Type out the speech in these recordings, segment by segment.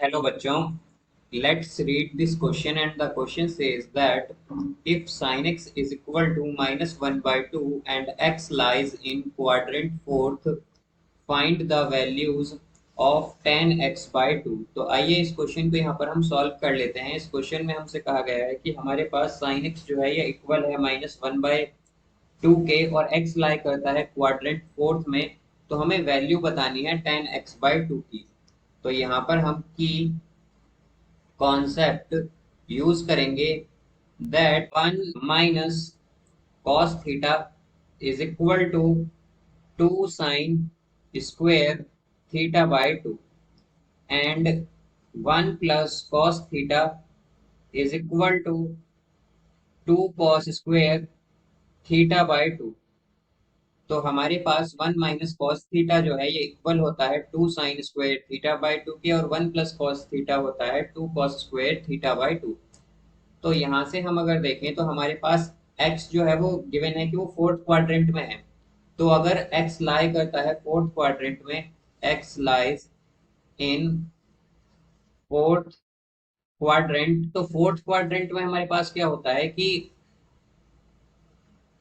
Hello बच्चों, let's read this question and the question says that if sin x is equal to minus 1 by 2 and x lies in quadrant fourth, find the values of tan x by 2। तो आइए इस question को यहाँ पर हम solve कर लेते हैं। इस क्वेश्चन में हमसे कहा गया है कि हमारे पास sin x जो है ये इक्वल है माइनस 1 बाय 2 के और x लाई करता है क्वाड्रेंट फोर्थ में। तो हमें वैल्यू बतानी है tan x by 2 की। तो यहाँ पर हम की कॉन्सेप्ट यूज करेंगे that 1 minus cos theta is equal to 2 sine square theta by 2 and 1 plus cos theta is equal to 2 cos square theta by 2। तो हमारे पास 1 माइनस कॉस थीटा जो है ये इक्वल होता है 2 साइन स्क्वायर थीटा बाय 2 के और 1 प्लस कॉस थीटा होता है 2 कॉस स्क्वायर थीटा बाय 2। तो यहाँ से हम अगर देखें तो हमारे पास x जो है वो गिवन है कि वो फोर्थ क्वाड्रेंट में है। तो अगर x लाई करता है फोर्थ क्वाड्रेंट में, x lies in fourth quadrant, तो फोर्थ क्वाड्रेंट में हमारे पास क्या होता है कि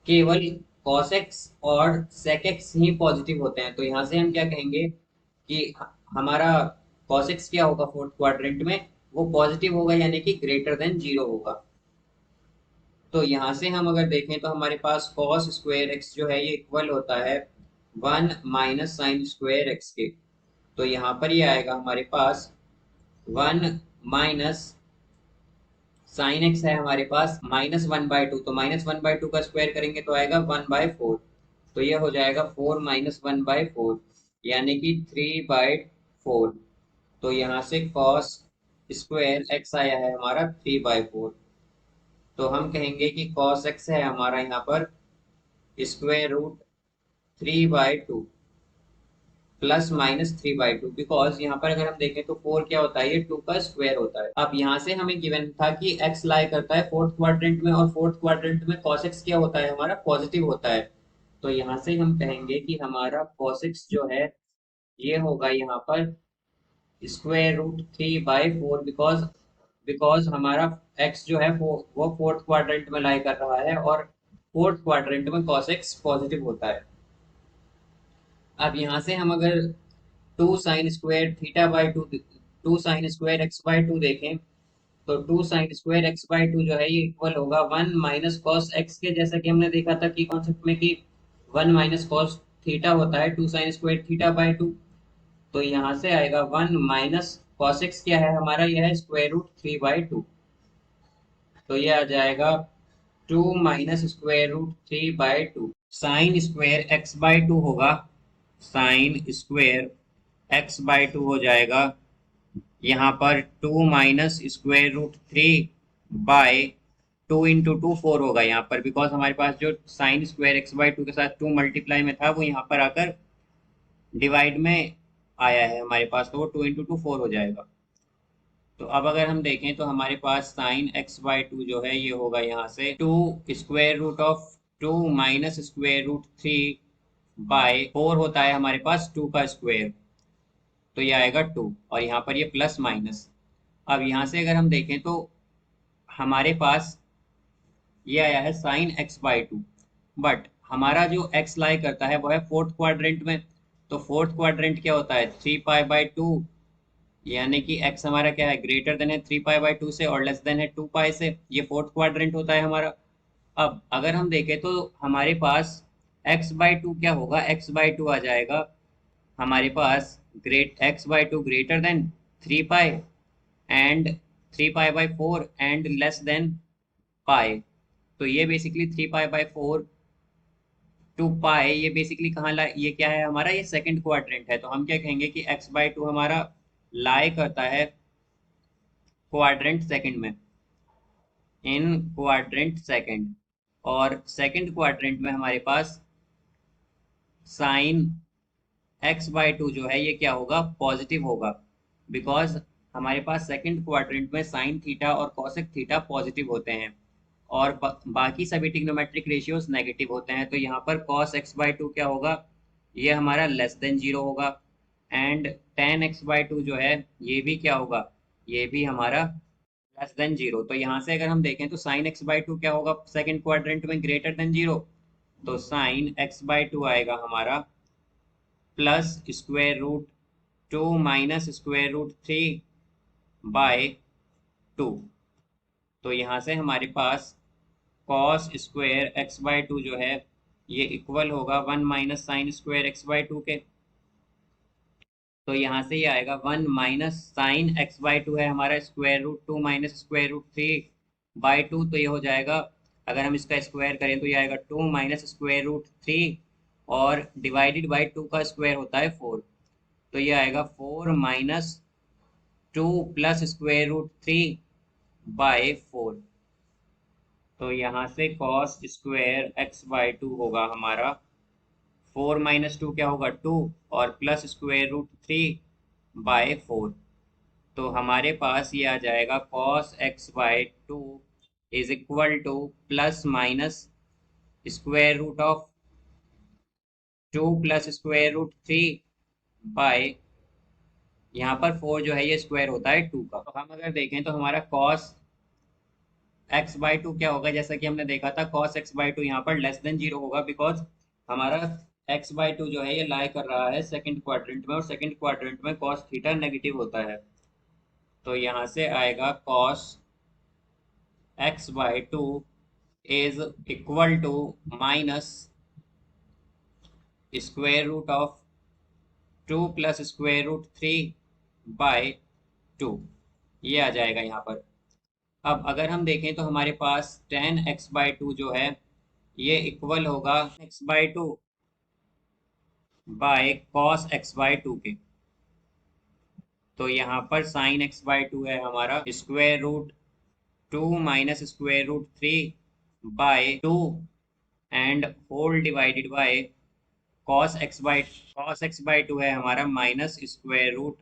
केवल cos x और sec x ही पॉजिटिव होते हैं। तो यहाँ से हम क्या कहेंगे कि हमारा cos x क्या होगा फोर्थ क्वाड्रेंट में, वो पॉजिटिव होगा यानी कि ग्रेटर देन 0 होगा। तो यहाँ से हम अगर देखें तो हमारे पास cos स्क्वायर एक्स जो है ये इक्वल होता है 1 माइनस साइन स्क्वायर एक्स के। तो यहाँ पर ये आएगा हमारे पास 1 माइनस साइन एक्स है हमारे पास माइनस 1 बाय 2। तो माइनस 1 बाय 2 का स्क्वायर करेंगे तो आएगा 1 बाय 4। तो ये हो जाएगा 4 माइनस 1 बाय 4 यानी कि 3 बाय 4। तो यहाँ से cos स्क्वायर एक्स आया है हमारा 3 बाय 4। तो हम कहेंगे कि cos x है हमारा यहाँ पर square root 3 by 2 plus minus 3 by 2, because यहाँ पर अगर हम देखें तो 4 क्या होता है, ये 2 का स्क्वायर होता है। अब यहाँ से हमें गिवन था कि x लाई करता है फोर्थ क्वाड्रेंट में और फोर्थ क्वाड्रेंट में cos x क्या होता है, हमारा पॉजिटिव होता है। तो यहाँ से हम कहेंगे कि हमारा cos x जो है ये होगा यहाँ पर square root 3 by 4, because because हमारा x जो है वो फोर्थ क्वाड्रेंट में लाई कर रहा है और फोर्थ क्वाड्रेंट में cos x पॉजिटिव होता है। अब यहाँ से हम अगर 2 sine square theta by 2, 2 sine square x by 2 देखें तो 2 साइन स्क्वायर एक्स बाई 2 जो है ये इक्वल होगा 1 माइनस कॉस एक्स के, जैसा कि हमने देखा था कि कॉन्सेप्ट में कि 1 माइनस कॉस थीटा होता है 2 साइन स्क्वायर थीटा बाई 2। तो यहाँ से आएगा 1 माइनस कॉस एक्स क्या है हमारा, यह है स्क्वायर रूट 3 बाई 2। तो ये आ जाएगा 2 minus square root 3 by 2। Sine square x by 2 होगा, साइन स्क्वायर एक्स बाई 2 हो जाएगा यहाँ पर 2 minus square root 3 by 2 into 2 4 होगा यहाँ पर, बिकॉज हमारे पास जो साइन स्क्वायर एक्स बाई 2 के साथ 2 मल्टीप्लाई में था वो यहाँ पर आकर डिवाइड में आया है हमारे पास, तो वो 2 इंटू 2 4 हो जाएगा। तो अब अगर हम देखें तो हमारे पास साइन एक्स बाई 2 जो है ये होगा यहाँ से 2 square root of 2 minus square root 3 by 4 होता है हमारे पास 2 का स्क्वायर, तो ये आएगा 2 और यहाँ पर ये प्लस माइनस। अब यहाँ से अगर हम देखें तो हमारे पास ये आया है साइन एक्स बाई 2, बट हमारा जो एक्स लाई करता है वो है फोर्थ क्वाड्रेंट में। तो फोर्थ क्वाड्रेंट क्या होता है 3 पाई बाई 2, यानी कि एक्स हमारा क्या है ग्रेटर देन है 3 पाई बाई 2 से और लेस देन है 2 पाई से, ये फोर्थ क्वाड्रेंट होता है हमारा। अब अगर हम देखें तो हमारे पास एक्स बाई 2 क्या होगा, एक्स बाई 2 आ जाएगा हमारे पास great X by 2 greater than 3 pi and 3 pi by 4 and less than pi. तो ये basically 3 pi by 4 two pi, ये बेसिकली कहाँ ला, ये क्या है हमारा, ये सेकंड क्वाड्रेंट है। तो हम क्या कहेंगे कि x बाई 2 हमारा लाई करता है क्वाड्रेंट सेकंड में, इन क्वाड्रेंट सेकंड, और सेकंड क्वाड्रेंट में हमारे पास साइन एक्स बाई 2 जो है ये क्या होगा, पॉजिटिव होगा, बिकॉज हमारे पास सेकंड क्वाड्रेंट में साइन थीटा और कॉसेक थीटा पॉजिटिव होते हैं और बाकी सभी ट्रिग्नोमेट्रिक रेशियोज नेगेटिव होते हैं। तो यहाँ पर cos x बाई 2 क्या होगा, ये हमारा लेस देन 0 होगा एंड tan x/2 जो है ये भी क्या होगा, ये भी हमारा लेस देन जीरो। तो यहाँ से अगर हम देखें तो sin x/2 क्या होगा सेकंड क्वाड्रेंट में, ग्रेटर देन जीरो। तो sin x/2 आएगा हमारा plus square root 2 minus square root 3/2। तो यहाँ से हमारे पास कॉस स्क्वायर x/2 जो है ये इक्वल होगा 1 माइनस साइन स्क्वायर x/2 के। तो यहाँ से ये आएगा 1 माइनस साइन x/2 है हमारा square root 2 minus square root 3/2। तो ये हो जाएगा, अगर हम इसका स्क्वायर करें तो ये आएगा 2 माइनस स्क्वायर रूट 3 और डिवाइडेड बाई 2 का स्क्वायर होता है 4। तो ये आएगा 4 माइनस 2 प्लस स्क्वायर रूट 3/4। तो यहाँ से कॉस स्क्वायर x/2 होगा हमारा 4 माइनस 2 क्या होगा 2 और प्लस स्क्वायर रूट 3/4। तो हमारे पास ये आ जाएगा cos x/2 is equal to plus minus square root of 2 plus square root 3 यहाँ पर 4 जो है ये स्क्वायर होता है 2 का। तो हम अगर देखें तो हमारा कॉस x/2 क्या होगा, जैसा कि हमने देखा था cos x/2 यहाँ पर लेस देन जीरो होगा, बिकॉज हमारा x/2 जो है ये लाई कर रहा है सेकंड क्वाड्रेंट में, और सेकंड क्वाड्रेंट में cos थीटा नेगेटिव होता है। तो यहाँ से आएगा cos x/2 is equal to minus square root of 2 plus square root 3/2। ये आ जाएगा यहाँ पर। अब अगर हम देखें तो हमारे पास tan x/2 जो है ये इक्वल होगा x/2 बाय cos x/2 के। तो यहाँ पर sin x/2 है हमारा square root 2 minus square root 3/2 and whole divided by cos x/2 है हमारा minus square root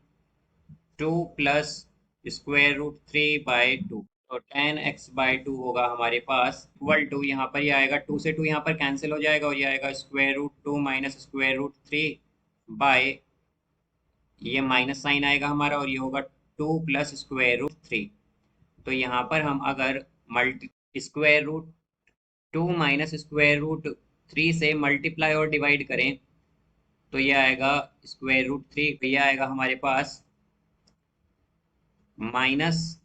2 plus square root 3/2। तो tan x/2 होगा हमारे पास इक्वल टू, यहाँ पर ये आएगा 2 से 2 यहाँ पर कैंसिल हो जाएगा और ये आएगा square root 2 minus square root 3 ये माइनस साइन आएगा हमारा और ये होगा 2 प्लस स्क्वायर रूट 3। तो यहाँ पर हम अगर multi square root 2 minus square root 3 से मल्टीप्लाई और डिवाइड करें तो ये आएगा स्क्वायर रूट 3। तो ये आएगा हमारे पास माइनस,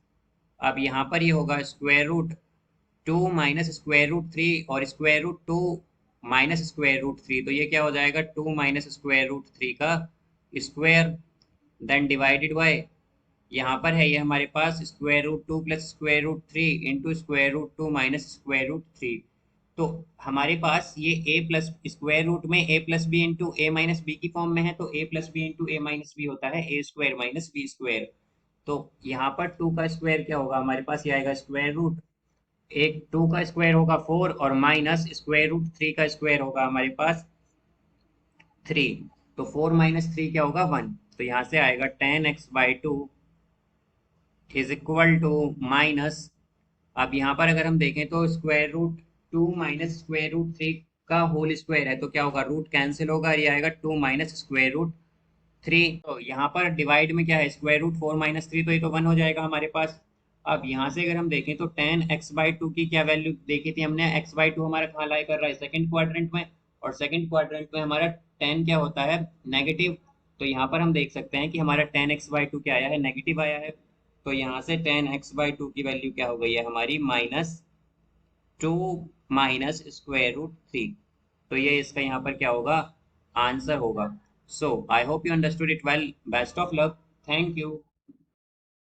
अब यहाँ पर ये होगा square root 2 minus square root 3 और square root 2 minus square root 3। तो ये क्या हो जाएगा 2 माइनस स्क्वायर रूट 3 का स्क्वायर, देन डिवाइडेड बाय यहाँ पर है ये हमारे पास square root 2 plus square root 3 into square root 2 minus square root 3। तो हमारे पास ये a प्लस स्क्वायर रूट में a plus B into A minus B की फॉर्म में है, तो a plus B into A minus B होता है a square minus B square. तो यहाँ पर 2 का स्क्वायर क्या होगा हमारे पास, ये आएगा स्क्वायर रूट, एक 2 का स्क्वायर होगा 4 और माइनस स्क्वायर रूट 3 का स्क्वायर होगा हमारे पास 3। तो 4 माइनस 3 क्या होगा 1। तो यहाँ से आएगा tan x/2 is equal to minus, अब यहाँ पर अगर हम देखें तो square root 2 minus square root 3 का होल स्क्वायर है, तो क्या होगा रूट कैंसिल होगा, ये आएगा 2 माइनस स्क्वायर रूट 3। तो यहाँ पर डिवाइड में क्या है स्क्वायर रूट 4 माइनस 3, तो ये तो 1 हो जाएगा हमारे पास। अब यहाँ से अगर हम देखें तो tan x/2 की क्या वैल्यू देखी थी हमने, x/2 हमारा कहाँ लाई कर रहा है सेकंड क्वाड्रेंट में, और सेकंड क्वाड्रेंट में हमारा tan क्या होता है नेगेटिव। तो यहाँ पर हम देख सकते हैं कि हमारा tan x/2 क्या आया है, नेगेटिव आया है। तो यहाँ से tan x/2 की वैल्यू क्या हो गई है हमारी -2 माइनस स्क्वायर रूट 3। तो ये इसका यहाँ पर क्या होगा आंसर होगा। So I hope you understood it well, best of luck, thank you.